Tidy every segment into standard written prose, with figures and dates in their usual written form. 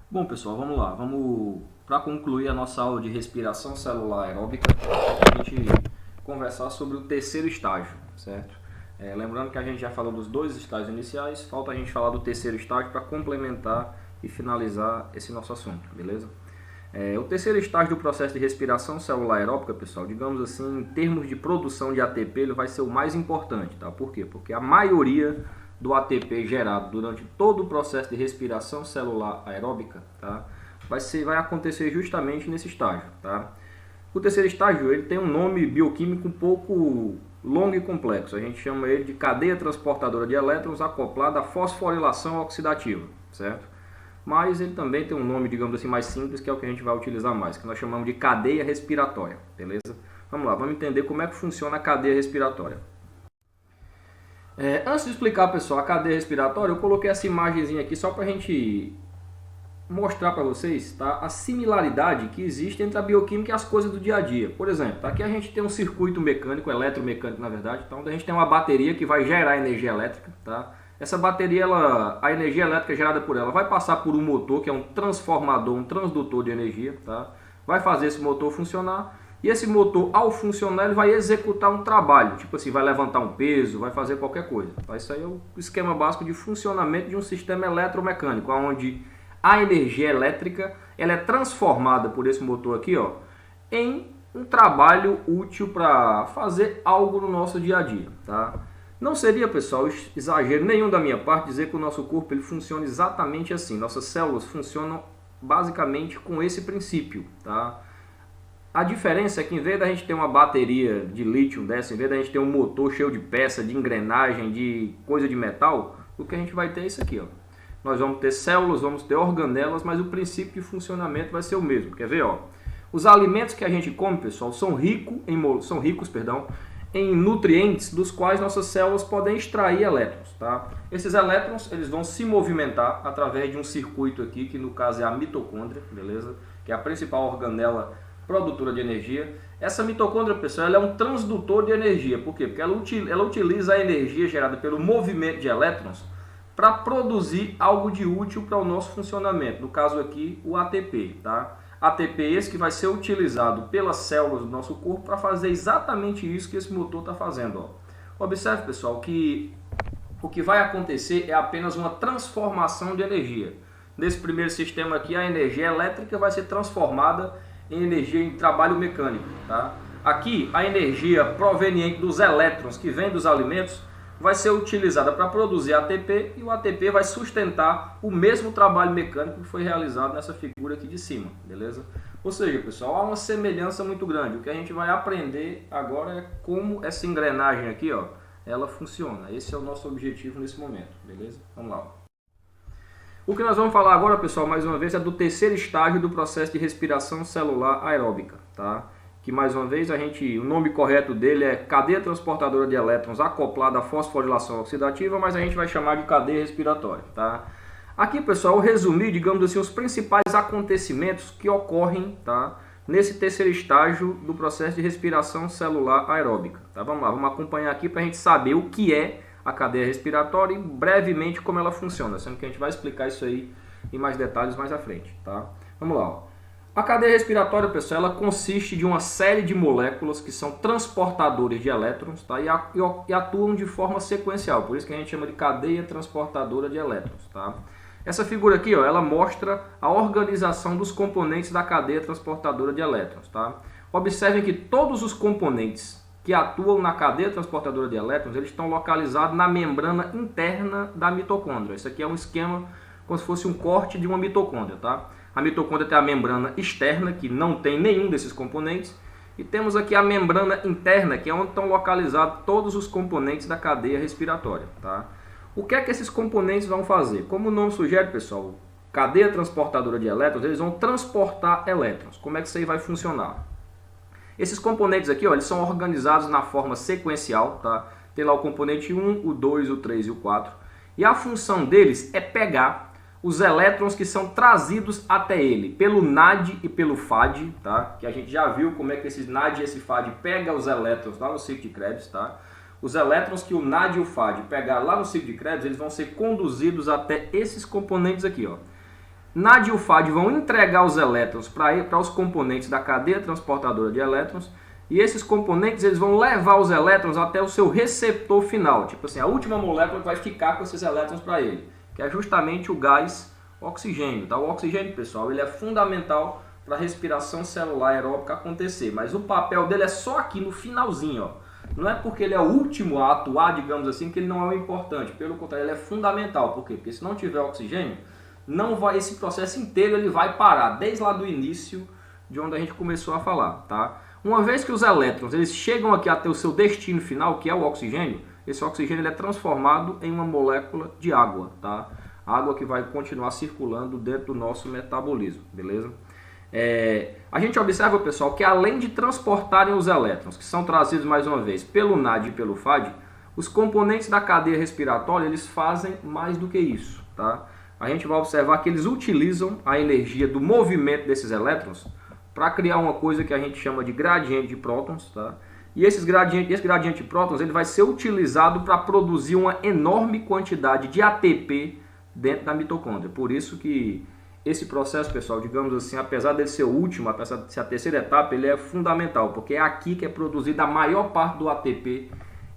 Bom, pessoal, vamos lá. Vamos para concluir a nossa aula de respiração celular aeróbica, a gente conversar sobre o terceiro estágio, certo? Lembrando que a gente já falou dos dois estágios iniciais, falta a gente falar do terceiro estágio para complementar e finalizar esse nosso assunto, beleza? O terceiro estágio do processo de respiração celular aeróbica, pessoal, digamos assim, em termos de produção de ATP, ele vai ser o mais importante, tá? Por quê? Porque a maioria do ATP gerado durante todo o processo de respiração celular aeróbica, tá? Vai acontecer justamente nesse estágio, tá? O terceiro estágio ele tem um nome bioquímico um pouco longo e complexo. A gente chama ele de cadeia transportadora de elétrons acoplada à fosforilação oxidativa, certo? Mas ele também tem um nome, digamos assim, mais simples, que é o que a gente vai utilizar mais, que nós chamamos de cadeia respiratória, beleza? Vamos lá, vamos entender como é que funciona a cadeia respiratória. Antes de explicar, pessoal, a cadeia respiratória, eu coloquei essa imagenzinha aqui só para a gente mostrar para vocês, tá, a similaridade que existe entre a bioquímica e as coisas do dia a dia. Por exemplo, aqui a gente tem um circuito mecânico, eletromecânico na verdade, tá, onde a gente tem uma bateria que vai gerar energia elétrica. Tá? Essa bateria, a energia elétrica gerada por ela vai passar por um motor, que é um transformador, um transdutor de energia. Tá? Vai fazer esse motor funcionar. E esse motor, ao funcionar, ele vai executar um trabalho, tipo assim, vai levantar um peso, vai fazer qualquer coisa. Tá? Isso aí é o esquema básico de funcionamento de um sistema eletromecânico, onde a energia elétrica ela é transformada por esse motor aqui, ó, em um trabalho útil para fazer algo no nosso dia a dia. Tá? Não seria, pessoal, exagero nenhum da minha parte dizer que o nosso corpo ele funciona exatamente assim. Nossas células funcionam basicamente com esse princípio. Tá? A diferença é que em vez da gente ter uma bateria de lítio dessa, em vez da gente ter um motor cheio de peça, de engrenagem, de coisa de metal, o que a gente vai ter é isso aqui, ó. Nós vamos ter células, vamos ter organelas, mas o princípio de funcionamento vai ser o mesmo. Quer ver, ó? Os alimentos que a gente come, pessoal, são ricos em nutrientes dos quais nossas células podem extrair elétrons, tá? Esses elétrons, eles vão se movimentar através de um circuito aqui, que no caso é a mitocôndria, beleza? Que é a principal organela produtora de energia. Essa mitocôndria, pessoal, ela é um transdutor de energia. Por quê? Porque ela utiliza a energia gerada pelo movimento de elétrons para produzir algo de útil para o nosso funcionamento. No caso aqui, o ATP. Tá? ATP esse que vai ser utilizado pelas células do nosso corpo para fazer exatamente isso que esse motor está fazendo. Ó. Observe, pessoal, que o que vai acontecer é apenas uma transformação de energia. Nesse primeiro sistema aqui, a energia elétrica vai ser transformada em energia em trabalho mecânico. Tá? Aqui, a energia proveniente dos elétrons que vem dos alimentos vai ser utilizada para produzir ATP e o ATP vai sustentar o mesmo trabalho mecânico que foi realizado nessa figura aqui de cima, beleza? Ou seja, pessoal, há uma semelhança muito grande. O que a gente vai aprender agora é como essa engrenagem aqui, ó, ela funciona. Esse é o nosso objetivo nesse momento, beleza? Vamos lá. O que nós vamos falar agora, pessoal, mais uma vez, é do terceiro estágio do processo de respiração celular aeróbica, tá? Que mais uma vez o nome correto dele é cadeia transportadora de elétrons acoplada à fosforilação oxidativa, mas a gente vai chamar de cadeia respiratória, tá? Aqui, pessoal, eu resumi, digamos assim, os principais acontecimentos que ocorrem, tá, nesse terceiro estágio do processo de respiração celular aeróbica, tá? Vamos lá, vamos acompanhar aqui para a gente saber o que é a cadeia respiratória e brevemente como ela funciona, sendo que a gente vai explicar isso aí em mais detalhes mais à frente, tá? Vamos lá, ó. A cadeia respiratória, pessoal, ela consiste de uma série de moléculas que são transportadores de elétrons, tá? E atuam de forma sequencial, por isso que a gente chama de cadeia transportadora de elétrons. Tá? Essa figura aqui, ó, ela mostra a organização dos componentes da cadeia transportadora de elétrons. Tá? Observem que todos os componentes que atuam na cadeia transportadora de elétrons, eles estão localizados na membrana interna da mitocôndria. Isso aqui é um esquema como se fosse um corte de uma mitocôndria, tá? A mitocôndria tem a membrana externa, que não tem nenhum desses componentes, e temos aqui a membrana interna, que é onde estão localizados todos os componentes da cadeia respiratória. Tá? O que é que esses componentes vão fazer? Como o nome sugere, pessoal, cadeia transportadora de elétrons, eles vão transportar elétrons. Como é que isso aí vai funcionar? Esses componentes aqui, ó, eles são organizados na forma sequencial. Tá? Tem lá o componente 1, o 2, o 3 e o 4. E a função deles é pegar os elétrons que são trazidos até ele pelo NAD e pelo FAD, tá? Que a gente já viu como é que esse NAD e esse FAD pegam os elétrons lá no ciclo de Krebs. Tá? Os elétrons que o NAD e o FAD pegar lá no ciclo de Krebs, eles vão ser conduzidos até esses componentes aqui. Ó. NAD e o FAD vão entregar os elétrons para os componentes da cadeia transportadora de elétrons, e esses componentes eles vão levar os elétrons até o seu receptor final, tipo assim, a última molécula que vai ficar com esses elétrons para ele, que é justamente o gás oxigênio. Tá? O oxigênio, pessoal, ele é fundamental para a respiração celular aeróbica acontecer, mas o papel dele é só aqui no finalzinho, ó. Não é porque ele é o último a atuar, digamos assim, que ele não é o importante. Pelo contrário, ele é fundamental. Por quê? Porque se não tiver oxigênio, não vai, esse processo inteiro ele vai parar, desde lá do início de onde a gente começou a falar. Tá? Uma vez que os elétrons eles chegam aqui até o seu destino final, que é o oxigênio, esse oxigênio ele é transformado em uma molécula de água. Tá? Água que vai continuar circulando dentro do nosso metabolismo. Beleza? A gente observa, pessoal, que além de transportarem os elétrons, que são trazidos mais uma vez pelo NAD e pelo FAD, os componentes da cadeia respiratória eles fazem mais do que isso. Tá? A gente vai observar que eles utilizam a energia do movimento desses elétrons para criar uma coisa que a gente chama de gradiente de prótons. Tá? E esse gradiente de prótons ele vai ser utilizado para produzir uma enorme quantidade de ATP dentro da mitocôndria. Por isso que esse processo, pessoal, digamos assim, apesar de ser o último, apesar de ser a terceira etapa, ele é fundamental, porque é aqui que é produzida a maior parte do ATP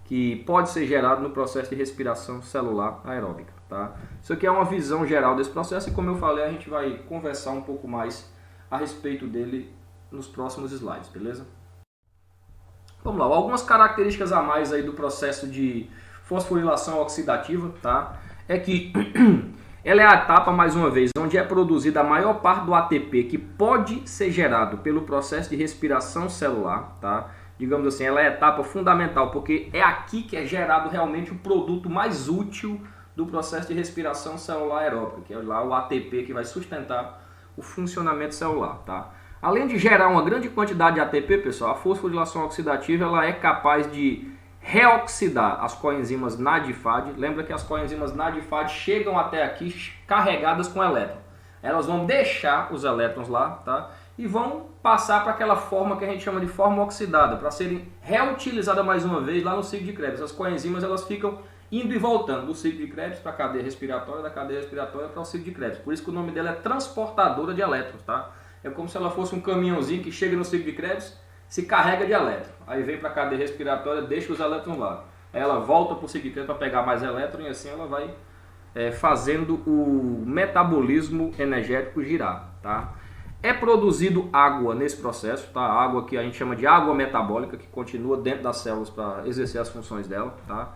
que pode ser gerado no processo de respiração celular aeróbica. Tá? Isso aqui é uma visão geral desse processo e, como eu falei, a gente vai conversar um pouco mais a respeito dele nos próximos slides, beleza? Vamos lá, algumas características a mais aí do processo de fosforilação oxidativa, tá? É que ela é a etapa, mais uma vez, onde é produzida a maior parte do ATP que pode ser gerado pelo processo de respiração celular, tá? Digamos assim, ela é a etapa fundamental, porque é aqui que é gerado realmente o produto mais útil do processo de respiração celular aeróbica, que é lá o ATP que vai sustentar o funcionamento celular, tá? Além de gerar uma grande quantidade de ATP, pessoal, a fosforilação oxidativa ela é capaz de reoxidar as coenzimas NAD e FAD. Lembra que as coenzimas NAD e FAD chegam até aqui carregadas com elétron. Elas vão deixar os elétrons lá, tá? E vão passar para aquela forma que a gente chama de forma oxidada, para serem reutilizadas mais uma vez lá no ciclo de Krebs. As coenzimas elas ficam indo e voltando do ciclo de Krebs para a cadeia respiratória, da cadeia respiratória para o ciclo de Krebs. Por isso que o nome dela é transportadora de elétrons, tá? É como se ela fosse um caminhãozinho que chega no ciclo de Krebs, se carrega de elétron, aí vem para a cadeia respiratória, deixa os elétrons lá. Aí ela volta para o ciclo de Krebs para pegar mais elétron e assim ela vai fazendo o metabolismo energético girar. Tá? É produzido água nesse processo, tá? Água que a gente chama de água metabólica, que continua dentro das células para exercer as funções dela. Tá?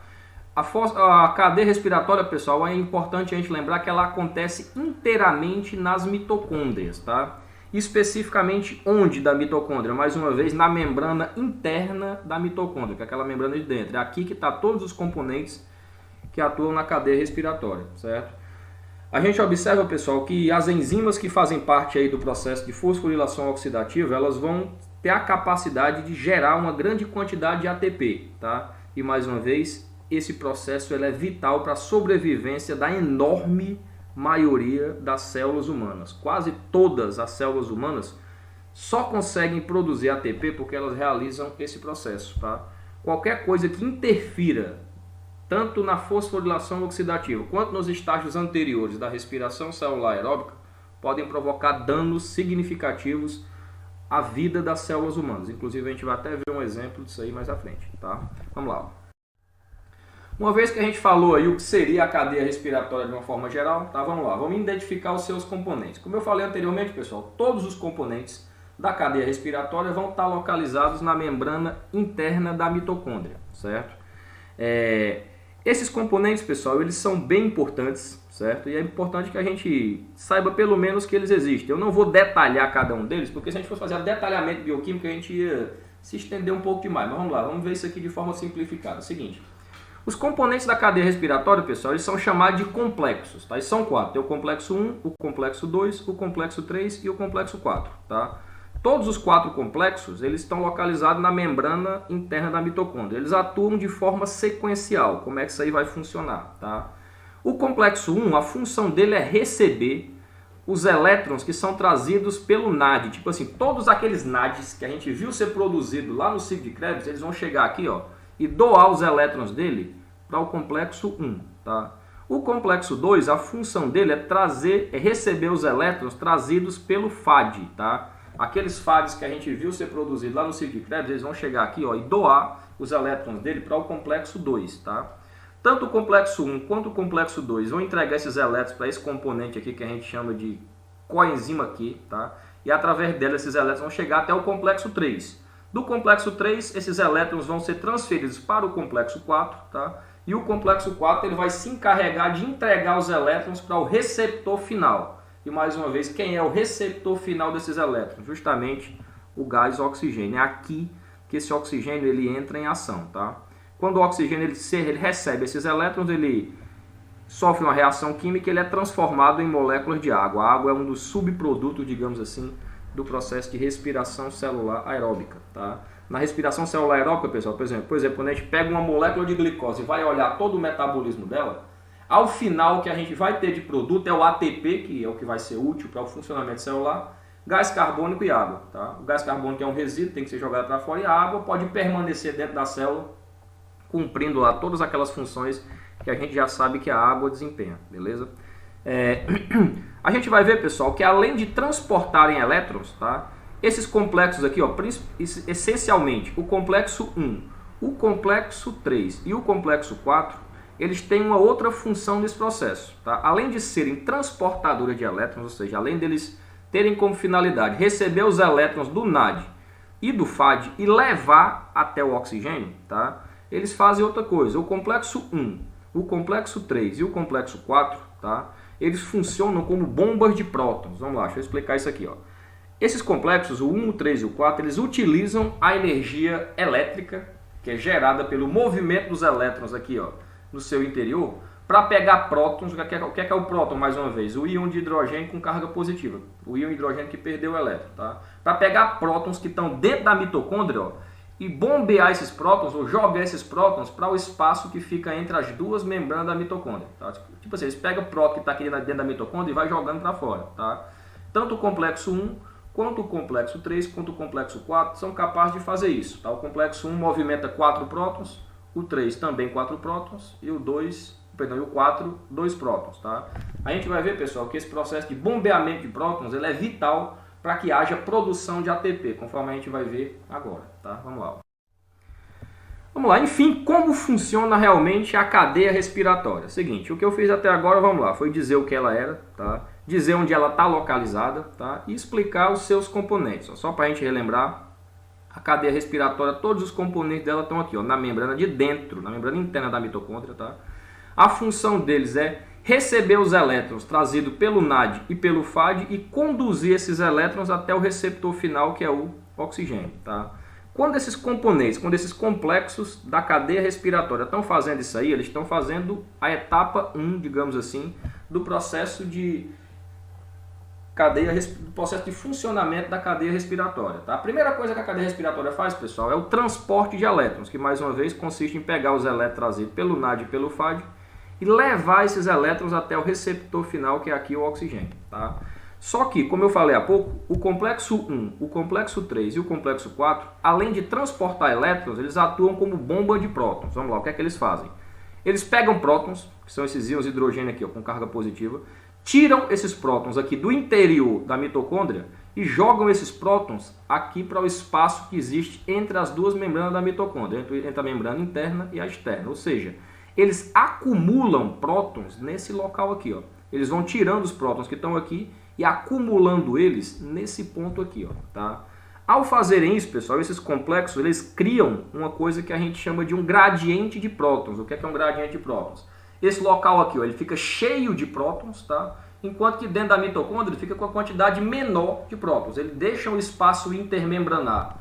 A cadeia respiratória, pessoal, é importante a gente lembrar que ela acontece inteiramente nas mitocôndrias, tá? Especificamente onde da mitocôndria? Mais uma vez, na membrana interna da mitocôndria, que é aquela membrana de dentro. É aqui que está todos os componentes que atuam na cadeia respiratória, certo? A gente observa, pessoal, que as enzimas que fazem parte aí do processo de fosforilação oxidativa, elas vão ter a capacidade de gerar uma grande quantidade de ATP, tá? E mais uma vez, esse processo ele é vital para a sobrevivência da enorme maioria das células humanas. Quase todas as células humanas só conseguem produzir ATP porque elas realizam esse processo. Tá? Qualquer coisa que interfira tanto na fosforilação oxidativa quanto nos estágios anteriores da respiração celular aeróbica podem provocar danos significativos à vida das células humanas. Inclusive a gente vai até ver um exemplo disso aí mais à frente. Tá? Vamos lá. Uma vez que a gente falou aí o que seria a cadeia respiratória de uma forma geral, tá? Vamos lá, vamos identificar os seus componentes. Como eu falei anteriormente, pessoal, todos os componentes da cadeia respiratória vão estar localizados na membrana interna da mitocôndria, certo? Esses componentes, pessoal, eles são bem importantes, certo? E é importante que a gente saiba pelo menos que eles existem. Eu não vou detalhar cada um deles, porque se a gente fosse fazer detalhamento bioquímico, a gente ia se estender um pouco demais. Mas vamos lá, vamos ver isso aqui de forma simplificada. É o seguinte. Os componentes da cadeia respiratória, pessoal, eles são chamados de complexos, tá? E são 4. Tem o complexo 1, o complexo 2, o complexo 3 e o complexo 4, tá? Todos os 4 complexos, eles estão localizados na membrana interna da mitocôndria. Eles atuam de forma sequencial. Como é que isso aí vai funcionar, tá? O complexo 1, a função dele é receber os elétrons que são trazidos pelo NAD. Tipo assim, todos aqueles NADs que a gente viu ser produzido lá no ciclo de Krebs, eles vão chegar aqui, ó, e doar os elétrons dele para o complexo 1. Tá? O complexo 2, a função dele é receber os elétrons trazidos pelo FAD, tá? Aqueles FADs que a gente viu ser produzidos lá no ciclo de Krebs, eles vão chegar aqui, ó, e doar os elétrons dele para o complexo 2, tá? Tanto o complexo 1 quanto o complexo 2 vão entregar esses elétrons para esse componente aqui que a gente chama de coenzima aqui, tá? E através dela esses elétrons vão chegar até o complexo 3. Do complexo 3, esses elétrons vão ser transferidos para o complexo 4, tá? E o complexo 4 ele vai se encarregar de entregar os elétrons para o receptor final. E mais uma vez, quem é o receptor final desses elétrons? Justamente o gás oxigênio. É aqui que esse oxigênio ele entra em ação, tá? Quando o oxigênio ele recebe esses elétrons, ele sofre uma reação química, ele é transformado em moléculas de água. A água é um dos subprodutos, digamos assim, do processo de respiração celular aeróbica, tá? Na respiração celular aeróbica, pessoal, por exemplo, quando a gente pega uma molécula de glicose e vai olhar todo o metabolismo dela, ao final o que a gente vai ter de produto é o ATP, que é o que vai ser útil para o funcionamento celular, gás carbônico e água, tá? O gás carbônico é um resíduo, tem que ser jogado para fora, e a água pode permanecer dentro da célula, cumprindo lá todas aquelas funções que a gente já sabe que a água desempenha, beleza? A gente vai ver, pessoal, que além de transportarem elétrons, tá? Esses complexos aqui, ó, essencialmente, o complexo 1, o complexo 3 e o complexo 4, eles têm uma outra função nesse processo, tá? Além de serem transportadores de elétrons, ou seja, além deles terem como finalidade receber os elétrons do NAD e do FAD e levar até o oxigênio, tá? Eles fazem outra coisa. O complexo 1, o complexo 3 e o complexo 4, tá? Eles funcionam como bombas de prótons. Vamos lá, deixa eu explicar isso aqui, ó. Esses complexos, o 1, o 3 e o 4, eles utilizam a energia elétrica que é gerada pelo movimento dos elétrons aqui, ó, no seu interior, para pegar prótons. O que é o próton, mais uma vez? O íon de hidrogênio com carga positiva. O íon de hidrogênio que perdeu o elétron, tá? Para pegar prótons que estão dentro da mitocôndria, ó, e bombear esses prótons, ou jogar esses prótons para o espaço que fica entre as duas membranas da mitocôndria, tá? Tipo assim, eles pegam o próton que está aqui dentro da mitocôndria e vai jogando para fora, tá? Tanto o complexo 1, quanto o complexo 3, quanto o complexo 4 são capazes de fazer isso, tá? O complexo 1 movimenta 4 prótons, o 3 também 4 prótons e o 4, 2 prótons, tá? A gente vai ver, pessoal, que esse processo de bombeamento de prótons ele é vital para que haja produção de ATP, conforme a gente vai ver agora, tá? Vamos lá. Vamos lá, enfim, como funciona realmente a cadeia respiratória? Seguinte, o que eu fiz até agora, vamos lá, foi dizer o que ela era, tá? Dizer onde ela está localizada, tá? E explicar os seus componentes. Ó. Só para a gente relembrar, a cadeia respiratória, todos os componentes dela estão aqui, ó, na membrana de dentro, na membrana interna da mitocôndria, tá? A função deles é receber os elétrons trazidos pelo NAD e pelo FAD e conduzir esses elétrons até o receptor final, que é o oxigênio, tá? Quando esses componentes, quando esses complexos da cadeia respiratória estão fazendo isso aí, eles estão fazendo a etapa 1, digamos assim, do processo de do processo de funcionamento da cadeia respiratória, tá? A primeira coisa que a cadeia respiratória faz, pessoal, é o transporte de elétrons, que mais uma vez consiste em pegar os elétrons trazidos pelo NAD e pelo FAD e levar esses elétrons até o receptor final, que é aqui o oxigênio, tá? Só que, como eu falei há pouco, o complexo 1, o complexo 3 e o complexo 4, além de transportar elétrons, eles atuam como bomba de prótons. Vamos lá, o que é que eles fazem? Eles pegam prótons, que são esses íons de hidrogênio aqui, ó, com carga positiva, tiram esses prótons aqui do interior da mitocôndria e jogam esses prótons aqui para o espaço que existe entre as duas membranas da mitocôndria, entre a membrana interna e a externa. Ou seja, eles acumulam prótons nesse local aqui, ó. Eles vão tirando os prótons que estão aqui e acumulando eles nesse ponto aqui, ó, tá? Ao fazerem isso, pessoal, esses complexos, eles criam uma coisa que a gente chama de um gradiente de prótons. O que é um gradiente de prótons? Esse local aqui, ó, ele fica cheio de prótons, tá? Enquanto que dentro da mitocôndria ele fica com a quantidade menor de prótons. Ele deixa o espaço intermembranar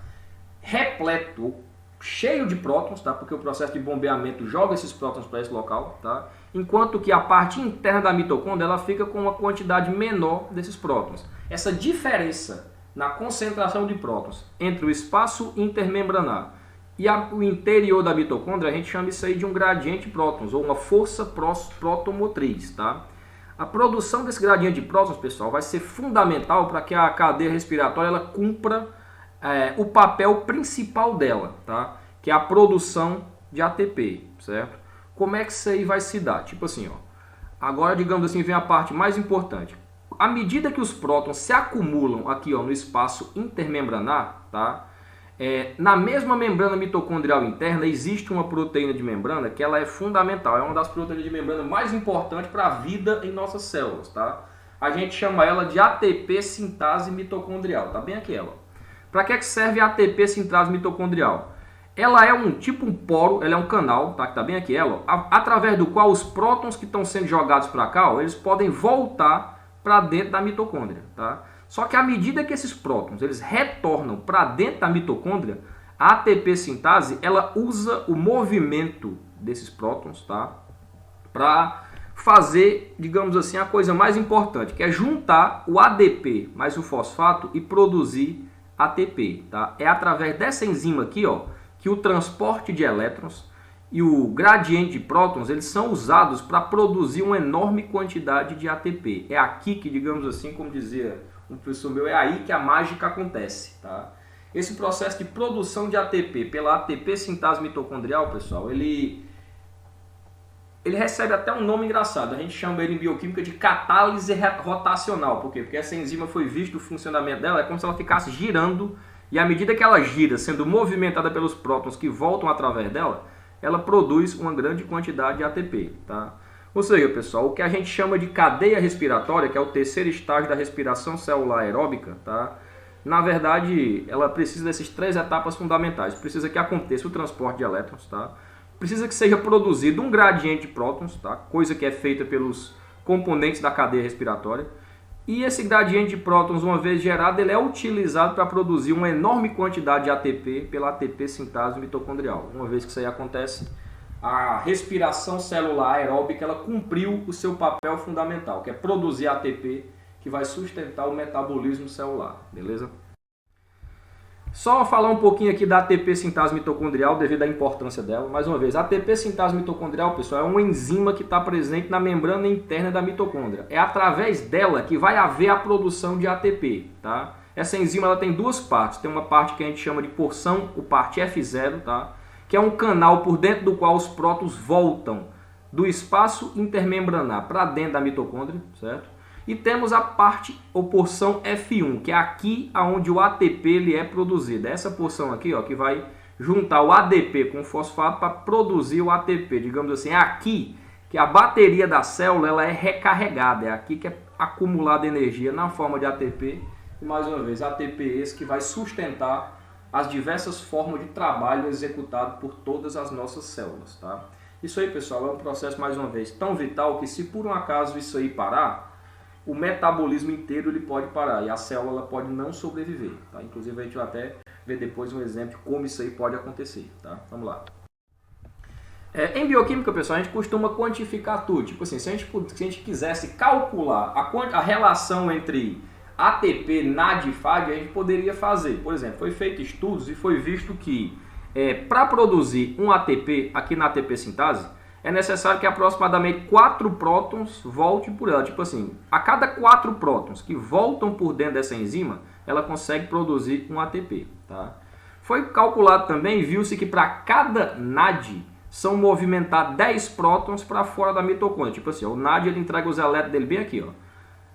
repleto, cheio de prótons, tá? Porque o processo de bombeamento joga esses prótons para esse local, tá? Enquanto que a parte interna da mitocôndria ela fica com uma quantidade menor desses prótons. Essa diferença na concentração de prótons entre o espaço intermembranar e o interior da mitocôndria, a gente chama isso aí de um gradiente de prótons, ou uma força protomotriz, tá? A produção desse gradiente de prótons, pessoal, vai ser fundamental para que a cadeia respiratória ela cumpra o papel principal dela, tá? Que é a produção de ATP, certo? Como é que isso aí vai se dar? Tipo assim, ó, Agora, digamos assim, vem a parte mais importante. À medida que os prótons se acumulam aqui, ó, no espaço intermembranar, tá? Na mesma membrana mitocondrial interna existe uma proteína de membrana que ela é fundamental, é uma das proteínas de membrana mais importantes para a vida em nossas células, tá? A gente chama ela de ATP sintase mitocondrial, tá bem aqui ela. Para que serve a ATP sintase mitocondrial? Ela é um poro, ela é um canal, tá? Que tá bem aqui ela, através do qual os prótons que estão sendo jogados para cá, ó, eles podem voltar para dentro da mitocôndria, tá? Só que à medida que esses prótons eles retornam para dentro da mitocôndria, a ATP sintase ela usa o movimento desses prótons, tá? Para fazer, digamos assim, a coisa mais importante, que é juntar o ADP mais o fosfato e produzir ATP, tá? É através dessa enzima aqui, ó, que o transporte de elétrons e o gradiente de prótons eles são usados para produzir uma enorme quantidade de ATP. É aqui que, digamos assim, como dizia um professor meu, é aí que a mágica acontece, tá? Esse processo de produção de ATP pela ATP sintase mitocondrial, pessoal, ele recebe até um nome engraçado. A gente chama ele em bioquímica de catálise rotacional. Por quê? Porque essa enzima foi visto o funcionamento dela, é como se ela ficasse girando, e à medida que ela gira, sendo movimentada pelos prótons que voltam através dela, ela produz uma grande quantidade de ATP, tá? Ou seja, pessoal, o que a gente chama de cadeia respiratória, que é o terceiro estágio da respiração celular aeróbica, tá? Na verdade, ela precisa dessas três etapas fundamentais. Precisa que aconteça o transporte de elétrons, tá? Precisa que seja produzido um gradiente de prótons, tá? Coisa que é feita pelos componentes da cadeia respiratória. E esse gradiente de prótons, uma vez gerado, ele é utilizado para produzir uma enorme quantidade de ATP pela ATP sintase mitocondrial. Uma vez que isso aí acontece, a respiração celular aeróbica ela cumpriu o seu papel fundamental, que é produzir ATP, que vai sustentar o metabolismo celular, beleza? Só falar um pouquinho aqui da ATP sintase mitocondrial, devido à importância dela. Mais uma vez, a ATP sintase mitocondrial, pessoal, é uma enzima que está presente na membrana interna da mitocôndria. É através dela que vai haver a produção de ATP, tá? Essa enzima ela tem duas partes. Tem uma parte que a gente chama de porção, o parte F0, tá? Que é um canal por dentro do qual os prótons voltam do espaço intermembranar para dentro da mitocôndria, certo? E temos a parte ou porção F1, que é aqui onde o ATP ele é produzido. Essa porção aqui, ó, que vai juntar o ADP com o fosfato para produzir o ATP. Digamos assim, é aqui que a bateria da célula ela é recarregada. É aqui que é acumulada energia na forma de ATP. E mais uma vez, ATP esse que vai sustentar as diversas formas de trabalho executado por todas as nossas células, tá? Isso aí, pessoal, é um processo, mais uma vez, tão vital que se por um acaso isso aí parar, o metabolismo inteiro ele pode parar e a célula pode não sobreviver, tá? Inclusive a gente vai até ver depois um exemplo de como isso aí pode acontecer, tá? Vamos lá. Em bioquímica, pessoal, a gente costuma quantificar tudo. Tipo assim, se a gente quisesse calcular a relação entre ATP, NAD e FAD, a gente poderia fazer. Por exemplo, foi feito estudos e foi visto que para produzir um ATP aqui na ATP sintase, é necessário que aproximadamente 4 prótons voltem por ela. Tipo assim, a cada 4 prótons que voltam por dentro dessa enzima, ela consegue produzir um ATP. Tá? Foi calculado também, viu-se que para cada NAD são movimentados 10 prótons para fora da mitocôndria. Tipo assim, ó, o NAD ele entrega os elétrons dele bem aqui, ó,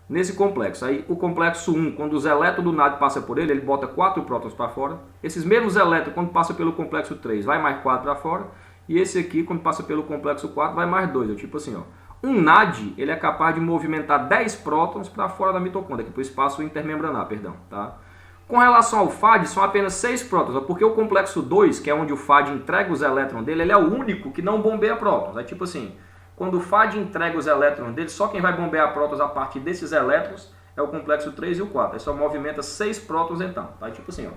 nesse complexo. Aí o complexo 1, quando os elétrons do NAD passam por ele, ele bota 4 prótons para fora. Esses mesmos elétrons, quando passa pelo complexo 3, vai mais 4 para fora. E esse aqui, quando passa pelo complexo 4, vai mais 2. Tipo assim, ó. Um NAD, ele é capaz de movimentar 10 prótons para fora da mitocôndria, aqui para o espaço intermembranar, perdão, tá? Com relação ao FAD, são apenas 6 prótons, ó, porque o complexo 2, que é onde o FAD entrega os elétrons dele, ele é o único que não bombeia prótons. É tipo assim, quando o FAD entrega os elétrons dele, só quem vai bombear prótons a partir desses elétrons é o complexo 3 e o 4. Aí só movimenta 6 prótons então, tá? Tipo assim, ó.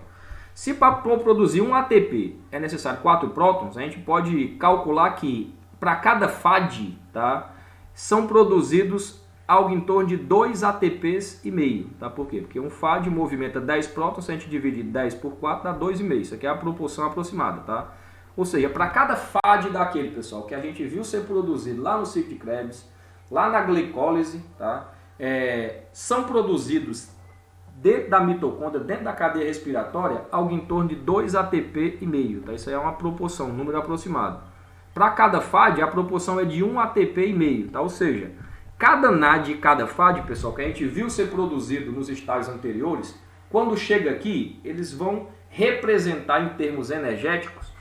Se para produzir um ATP é necessário 4 prótons, a gente pode calcular que para cada FAD, tá, são produzidos algo em torno de 2 ATPs e meio. Tá? Por quê? Porque um FAD movimenta 10 prótons, se a gente dividir 10 por 4 dá 2,5. Isso aqui é a proporção aproximada. Tá? Ou seja, para cada FAD daquele, pessoal, que a gente viu ser produzido lá no ciclo de Krebs, lá na glicólise, tá? São produzidos dentro da mitocôndria, dentro da cadeia respiratória, algo em torno de 2 ATP e meio. Tá? Isso aí é uma proporção, um número aproximado. Para cada FAD, a proporção é de 1 ATP e meio. Tá? Ou seja, Cada NAD e cada FAD, pessoal, que a gente viu ser produzido nos estágios anteriores, quando chega aqui, eles vão representar em termos energéticos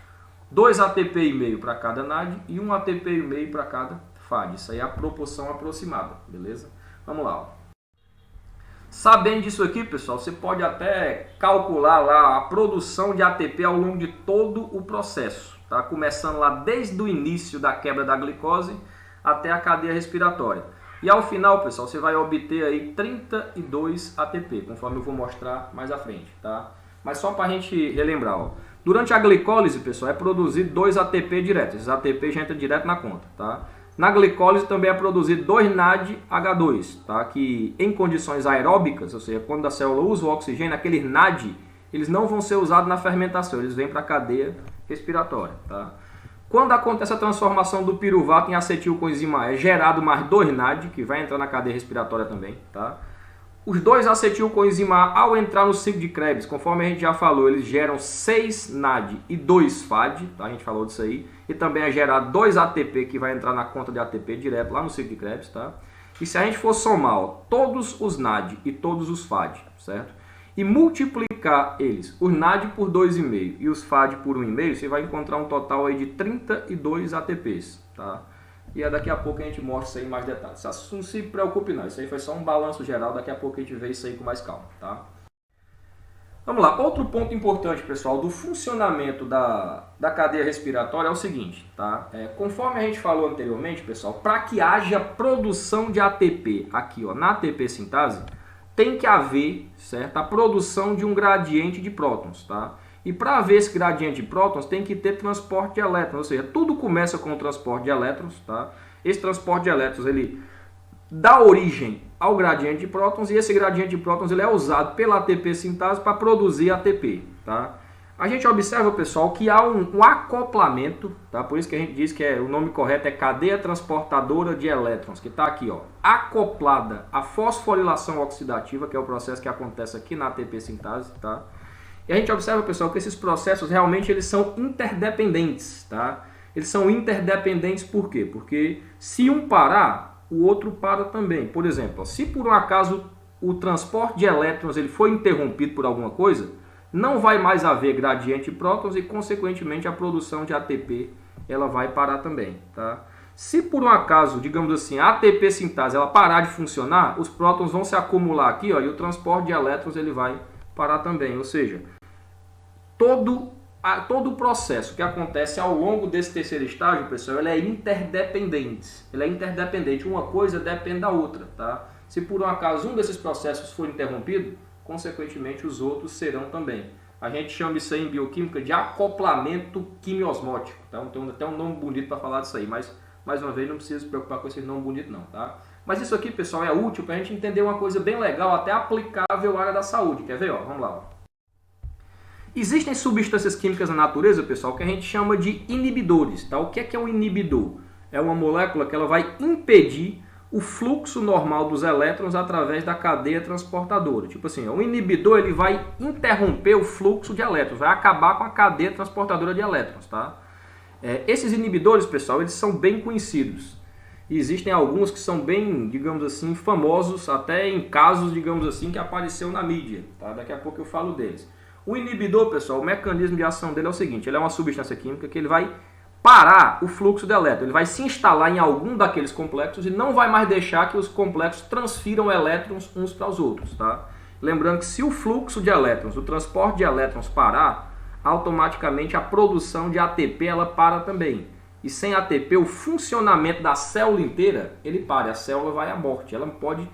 2 ATP e meio para cada NAD e 1 ATP e meio para cada FAD. Isso aí é a proporção aproximada, beleza? Vamos lá. Ó. Sabendo disso aqui, pessoal, você pode até calcular lá a produção de ATP ao longo de todo o processo, tá? Começando lá desde o início da quebra da glicose até a cadeia respiratória. E ao final, pessoal, você vai obter aí 32 ATP, conforme eu vou mostrar mais à frente, tá? Mas só para a gente relembrar, ó. Durante a glicólise, pessoal, é produzido 2 ATP direto. Esses ATP já entram direto na conta, tá? Na glicólise também é produzido 2 NADH2, tá? Que em condições aeróbicas, ou seja, quando a célula usa o oxigênio, aqueles NAD, eles não vão ser usados na fermentação, eles vêm para a cadeia respiratória, tá? Quando acontece a transformação do piruvato em acetilcoenzima A, é gerado mais 2 NAD, que vai entrar na cadeia respiratória também, tá? Os 2 acetilcoenzima A, ao entrar no ciclo de Krebs, conforme a gente já falou, eles geram 6 NAD e 2 FAD, tá? A gente falou disso aí. E também é gerado 2 ATP, que vai entrar na conta de ATP direto lá no ciclo de Krebs, tá? E se a gente for somar, ó, todos os NAD e todos os FAD, certo? E multiplicar eles, os NAD por 2,5 e os FAD por 1,5, você vai encontrar um total aí de 32 ATPs, tá? E daqui a pouco a gente mostra isso aí em mais detalhes. Não se preocupe não, isso aí foi só um balanço geral, daqui a pouco a gente vê isso aí com mais calma, tá? Vamos lá, outro ponto importante, pessoal, do funcionamento da cadeia respiratória é o seguinte, tá? Conforme a gente falou anteriormente, pessoal, para que haja produção de ATP aqui, ó, na ATP sintase, tem que haver, certo, a produção de um gradiente de prótons, tá? E para haver esse gradiente de prótons tem que ter transporte de elétrons, ou seja, tudo começa com o transporte de elétrons, tá? Esse transporte de elétrons, ele dá origem ao gradiente de prótons e esse gradiente de prótons ele é usado pela ATP sintase para produzir ATP, tá? A gente observa, pessoal, que há um acoplamento, tá? Por isso que a gente diz que o nome correto é cadeia transportadora de elétrons, que está aqui, ó, acoplada à fosforilação oxidativa, que é o processo que acontece aqui na ATP sintase, tá? E a gente observa, pessoal, que esses processos realmente eles são interdependentes, tá? Eles são interdependentes por quê? Porque se um parar, o outro para também. Por exemplo, se por um acaso o transporte de elétrons ele foi interrompido por alguma coisa, não vai mais haver gradiente de prótons e, consequentemente, a produção de ATP ela vai parar também, tá? Se por um acaso, digamos assim, a ATP sintase ela parar de funcionar, os prótons vão se acumular aqui, ó, e o transporte de elétrons ele vai parar também. Ou seja, todo o processo que acontece ao longo desse terceiro estágio, pessoal, ele é interdependente. Ele é interdependente, uma coisa depende da outra, tá? Se por um acaso um desses processos for interrompido, consequentemente os outros serão também. A gente chama isso aí em bioquímica de acoplamento quimiosmótico, tá? Então tem até um nome bonito para falar disso aí, mas mais uma vez não precisa se preocupar com esse nome bonito não, tá? Mas isso aqui, pessoal, é útil para a gente entender uma coisa bem legal, até aplicável à área da saúde. Quer ver? Ó, vamos lá. Ó. Existem substâncias químicas na natureza, pessoal, que a gente chama de inibidores, tá? O que é um inibidor? É uma molécula que ela vai impedir o fluxo normal dos elétrons através da cadeia transportadora. Tipo assim, o inibidor ele vai interromper o fluxo de elétrons, vai acabar com a cadeia transportadora de elétrons, tá? Esses inibidores, pessoal, eles são bem conhecidos. E existem alguns que são bem, digamos assim, famosos, até em casos, digamos assim, que apareceu na mídia, tá? Daqui a pouco eu falo deles. O inibidor, pessoal, o mecanismo de ação dele é o seguinte, ele é uma substância química que ele vai parar o fluxo de elétrons, ele vai se instalar em algum daqueles complexos e não vai mais deixar que os complexos transfiram elétrons uns para os outros, tá? Lembrando que se o fluxo de elétrons, o transporte de elétrons parar, automaticamente a produção de ATP ela para também. E sem ATP, o funcionamento da célula inteira, ele para, a célula vai à morte, ela não pode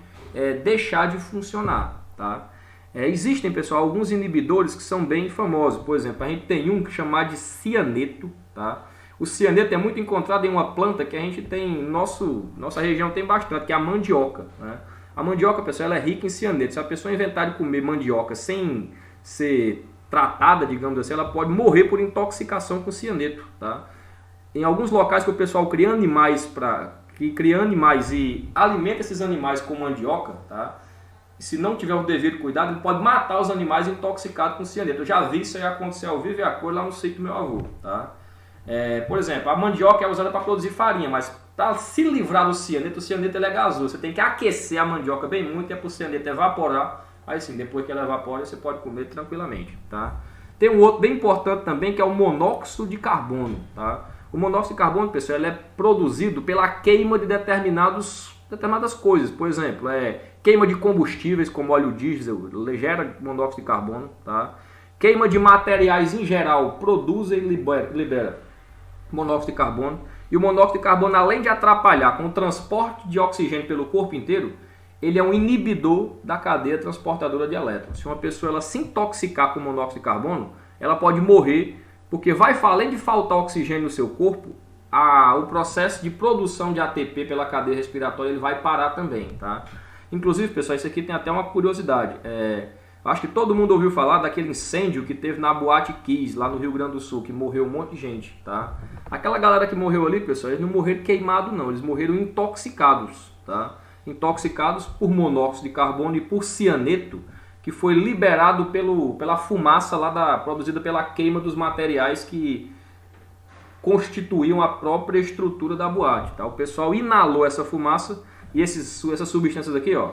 deixar de funcionar, tá? Existem, pessoal, alguns inibidores que são bem famosos, por exemplo, a gente tem um que chama de cianeto, tá? O cianeto é muito encontrado em uma planta que a gente tem, nossa região tem bastante, que é a mandioca, né? A mandioca, pessoal, ela é rica em cianeto. Se a pessoa inventar de comer mandioca sem ser tratada, digamos assim, ela pode morrer por intoxicação com cianeto, tá? Em alguns locais que o pessoal cria animais e alimenta esses animais com mandioca, tá? E se não tiver o devido cuidado, ele pode matar os animais intoxicados com cianeto. Eu já vi isso aí acontecer ao vivo e a cor lá no sítio do meu avô, tá? Por exemplo, a mandioca é usada para produzir farinha, mas para se livrar do cianeto, o cianeto ele é gasoso. Você tem que aquecer a mandioca bem muito, é para o cianeto evaporar. Aí sim, depois que ela evapora, você pode comer tranquilamente, tá? Tem um outro bem importante também, que é o monóxido de carbono, tá? O monóxido de carbono, pessoal, ele é produzido pela queima de determinadas coisas. Por exemplo, queima de combustíveis, como óleo diesel, gera monóxido de carbono, tá? Queima de materiais em geral, produz e libera monóxido de carbono. E o monóxido de carbono, além de atrapalhar com o transporte de oxigênio pelo corpo inteiro, ele é um inibidor da cadeia transportadora de elétrons. Se uma pessoa ela se intoxicar com monóxido de carbono, ela pode morrer, porque além de faltar oxigênio no seu corpo, o processo de produção de ATP pela cadeia respiratória ele vai parar também, tá? Inclusive, pessoal, isso aqui tem até uma curiosidade. Acho que todo mundo ouviu falar daquele incêndio que teve na Boate Kiss, lá no Rio Grande do Sul, que morreu um monte de gente, tá? Aquela galera que morreu ali, pessoal, eles não morreram queimados não, eles morreram intoxicados, tá? Intoxicados por monóxido de carbono e por cianeto, que foi liberado pela fumaça lá produzida pela queima dos materiais que constituíam a própria estrutura da boate, tá? O pessoal inalou essa fumaça e essas substâncias aqui, ó,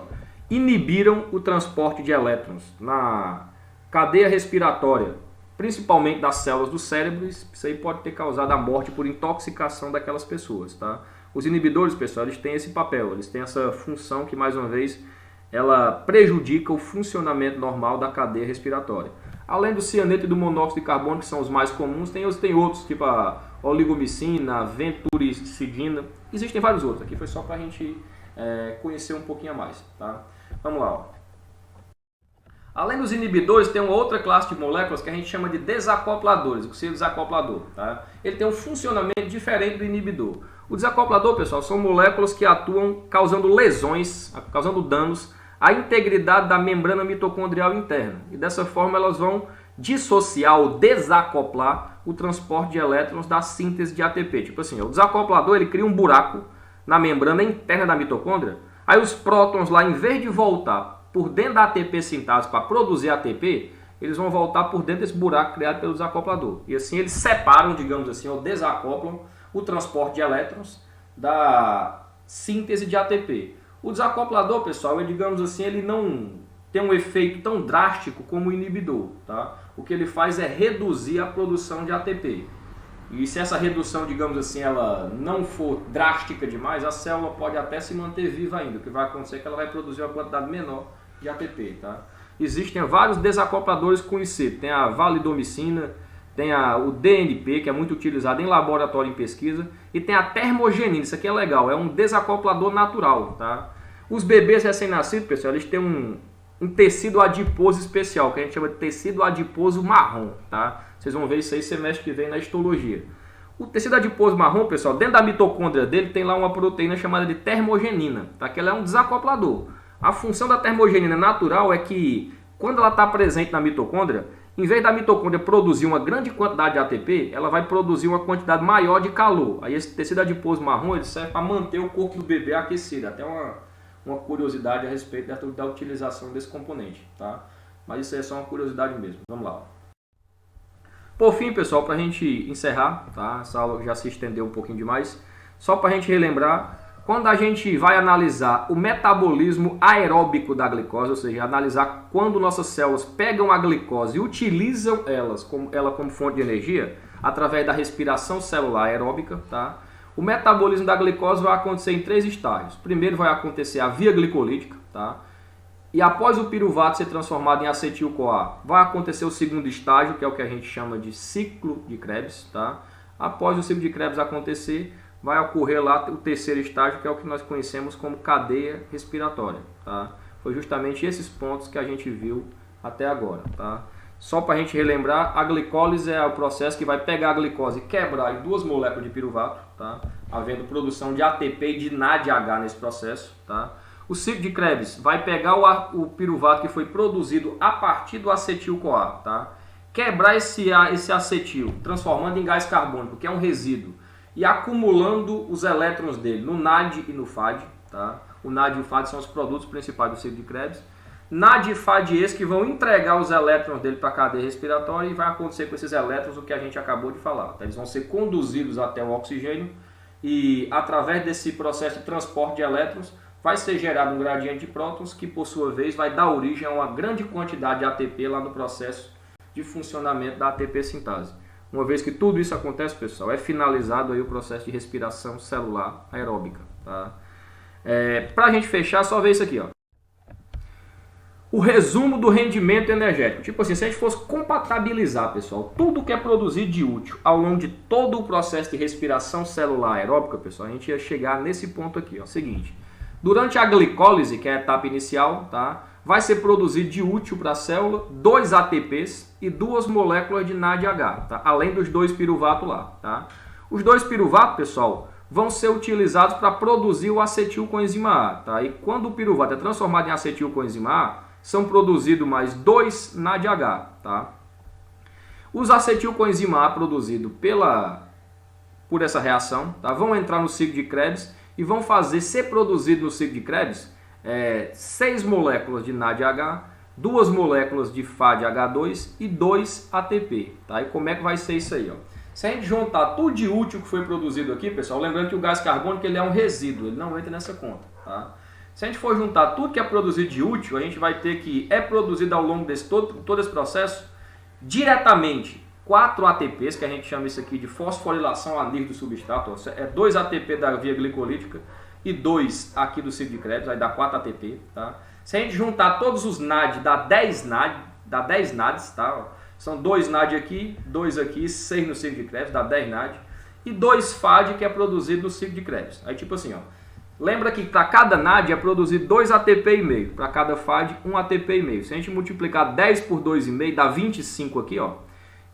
inibiram o transporte de elétrons na cadeia respiratória, principalmente das células do cérebro. Isso aí pode ter causado a morte por intoxicação daquelas pessoas, tá? Os inibidores, pessoal, eles têm esse papel, eles têm essa função que, mais uma vez, ela prejudica o funcionamento normal da cadeia respiratória. Além do cianeto e do monóxido de carbono, que são os mais comuns, tem outros, tipo a oligomicina, a venturicidina, existem vários outros. Aqui foi só para a gente conhecer um pouquinho a mais, tá? Vamos lá, ó. Além dos inibidores, tem uma outra classe de moléculas que a gente chama de desacopladores. O que seria o desacoplador? Tá? Ele tem um funcionamento diferente do inibidor. O desacoplador, pessoal, são moléculas que atuam causando lesões, causando danos à integridade da membrana mitocondrial interna. E dessa forma elas vão dissociar ou desacoplar o transporte de elétrons da síntese de ATP. Tipo assim, o desacoplador ele cria um buraco na membrana interna da mitocôndria. Aí os prótons lá, em vez de voltar por dentro da ATP sintase para produzir ATP, eles vão voltar por dentro desse buraco criado pelo desacoplador. E assim eles separam, digamos assim, ou desacoplam o transporte de elétrons da síntese de ATP. O desacoplador, pessoal, digamos assim, ele não tem um efeito tão drástico como o inibidor, tá? O que ele faz é reduzir a produção de ATP. E se essa redução, digamos assim, ela não for drástica demais, a célula pode até se manter viva ainda. O que vai acontecer é que ela vai produzir uma quantidade menor de ATP, tá? Existem vários desacopladores conhecidos. Tem a validomicina, tem o DNP, que é muito utilizado em laboratório em pesquisa, e tem a termogenina. Isso aqui é legal, é um desacoplador natural, tá? Os bebês recém-nascidos, pessoal, eles têm um tecido adiposo especial, que a gente chama de tecido adiposo marrom, tá? Vocês vão ver isso aí semestre que vem na histologia. O tecido adiposo marrom, pessoal, dentro da mitocôndria dele tem lá uma proteína chamada de termogenina, tá? Que ela é um desacoplador. A função da termogenina natural é que, quando ela está presente na mitocôndria, em vez da mitocôndria produzir uma grande quantidade de ATP, ela vai produzir uma quantidade maior de calor. Aí esse tecido adiposo marrom ele serve para manter o corpo do bebê aquecido. Até uma curiosidade a respeito da utilização desse componente, tá? Mas isso aí é só uma curiosidade mesmo. Vamos lá. Por fim, pessoal, para a gente encerrar, tá? Essa aula já se estendeu um pouquinho demais. Só para a gente relembrar, quando a gente vai analisar o metabolismo aeróbico da glicose, ou seja, analisar quando nossas células pegam a glicose e utilizam ela como fonte de energia, através da respiração celular aeróbica, tá? O metabolismo da glicose vai acontecer em 3 estágios. Primeiro vai acontecer a via glicolítica, tá? E após o piruvato ser transformado em acetil-CoA, vai acontecer o segundo estágio, que é o que a gente chama de ciclo de Krebs, tá? Após o ciclo de Krebs acontecer, vai ocorrer lá o terceiro estágio, que é o que nós conhecemos como cadeia respiratória, tá? Foi justamente esses pontos que a gente viu até agora, tá? Só para a gente relembrar, a glicólise é o processo que vai pegar a glicose e quebrar em 2 moléculas de piruvato, tá? Havendo produção de ATP e de NADH nesse processo, tá? O ciclo de Krebs vai pegar o piruvato que foi produzido a partir do acetil-CoA, tá? Quebrar esse acetil, transformando em gás carbônico, que é um resíduo, e acumulando os elétrons dele no NAD e no FAD, tá? O NAD e o FAD são os produtos principais do ciclo de Krebs. NAD e FAD que vão entregar os elétrons dele para a cadeia respiratória, e vai acontecer com esses elétrons o que a gente acabou de falar, tá? Eles vão ser conduzidos até o oxigênio e através desse processo de transporte de elétrons vai ser gerado um gradiente de prótons que por sua vez vai dar origem a uma grande quantidade de ATP lá no processo de funcionamento da ATP sintase. Uma vez que tudo isso acontece, pessoal, é finalizado aí o processo de respiração celular aeróbica. Tá? Para a gente fechar, só ver isso aqui, ó. O resumo do rendimento energético. Tipo assim, se a gente fosse compatibilizar, pessoal, tudo que é produzido de útil ao longo de todo o processo de respiração celular aeróbica, pessoal, a gente ia chegar nesse ponto aqui, ó. Seguinte, durante a glicólise, que é a etapa inicial, tá, vai ser produzido de útil para a célula 2 ATPs e 2 moléculas de NADH, tá? Além dos 2 piruvatos lá. Tá? Os 2 piruvatos, pessoal, vão ser utilizados para produzir o acetilcoenzima A. Tá? E quando o piruvato é transformado em acetilcoenzima A, são produzidos mais 2 NADH. Tá? Os acetilcoenzima A produzidos por essa reação, tá, vão entrar no ciclo de Krebs e vão fazer ser produzido no ciclo de Krebs 6 moléculas de NADH, 2 moléculas de FADH2 e 2 ATP. Tá? E como é que vai ser isso aí? Ó? Se a gente juntar tudo de útil que foi produzido aqui, pessoal, lembrando que o gás carbônico ele é um resíduo, ele não entra nessa conta. Tá? Se a gente for juntar tudo que é produzido de útil, a gente vai ter que é produzido ao longo desse todo esse processo diretamente 4 ATPs, que a gente chama isso aqui de fosforilação anil do substrato, ó, 2 ATP da via glicolítica e 2 aqui do ciclo de Krebs, vai dar 4 ATP. Tá? Se a gente juntar todos os NAD, dá 10 NADs, tá? São 2 NAD aqui, 2 aqui, 6 no ciclo de Krebs, dá 10 NAD, e 2 FAD que é produzido no ciclo de Krebs. Aí tipo assim, ó, lembra que para cada NAD é produzido 2 ATP e meio, para cada FAD 1 ATP e meio. Se a gente multiplicar 10 por 2,5 dá 25 aqui, ó,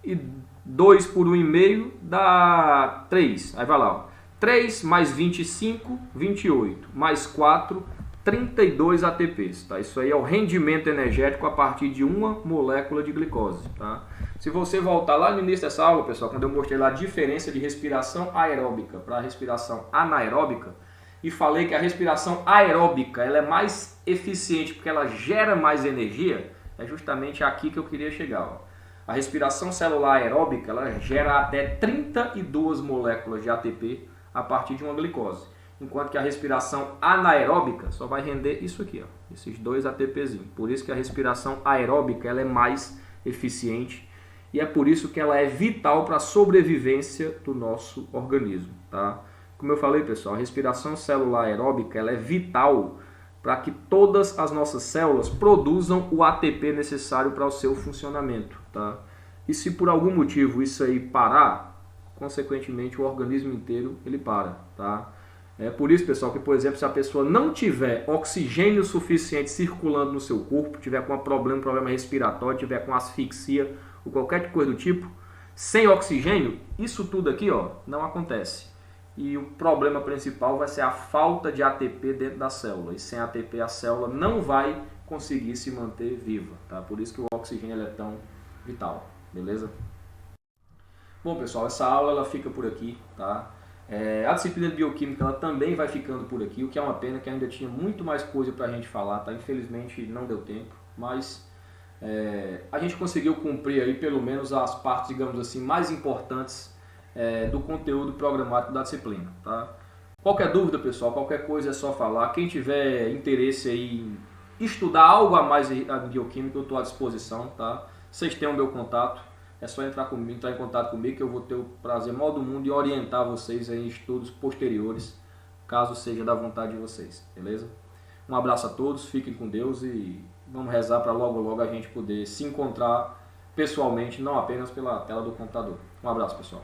e 2 por 1,5 dá 3. Aí vai lá, ó. 3 mais 25, 28, mais 4, 32 ATPs. Tá? Isso aí é o rendimento energético a partir de uma molécula de glicose. Tá? Se você voltar lá no início dessa aula, pessoal, quando eu mostrei lá a diferença de respiração aeróbica para a respiração anaeróbica, e falei que a respiração aeróbica ela é mais eficiente porque ela gera mais energia, é justamente aqui que eu queria chegar. Ó. A respiração celular aeróbica ela gera até 32 moléculas de ATP a partir de uma glicose. Enquanto que a respiração anaeróbica só vai render isso aqui, ó, esses 2 ATPzinhos. Por isso que a respiração aeróbica ela é mais eficiente e é por isso que ela é vital para a sobrevivência do nosso organismo. Tá? Como eu falei, pessoal, a respiração celular aeróbica ela é vital para que todas as nossas células produzam o ATP necessário para o seu funcionamento. Tá? E se por algum motivo isso aí parar, consequentemente o organismo inteiro ele para. Tá? É por isso, pessoal, que, por exemplo, se a pessoa não tiver oxigênio suficiente circulando no seu corpo, tiver com um problema respiratório, tiver com asfixia ou qualquer coisa do tipo, sem oxigênio, isso tudo aqui ó, não acontece. E o problema principal vai ser a falta de ATP dentro da célula. E sem ATP a célula não vai conseguir se manter viva. Tá? Por isso que o oxigênio ele é tão vital. Beleza? Bom, pessoal, essa aula ela fica por aqui. Tá? A disciplina de bioquímica ela também vai ficando por aqui, o que é uma pena que ainda tinha muito mais coisa para a gente falar. Tá? Infelizmente não deu tempo, mas a gente conseguiu cumprir aí pelo menos as partes, digamos assim, mais importantes do conteúdo programático da disciplina. Tá? Qualquer dúvida, pessoal, qualquer coisa é só falar. Quem tiver interesse aí em estudar algo a mais em bioquímica, eu estou à disposição. Tá? Vocês têm o meu contato, é só entrar em contato comigo que eu vou ter o prazer maior do mundo de orientar vocês aí em estudos posteriores, caso seja da vontade de vocês. Beleza? Um abraço a todos, fiquem com Deus e vamos rezar para logo logo a gente poder se encontrar pessoalmente, não apenas pela tela do computador. Um abraço, pessoal.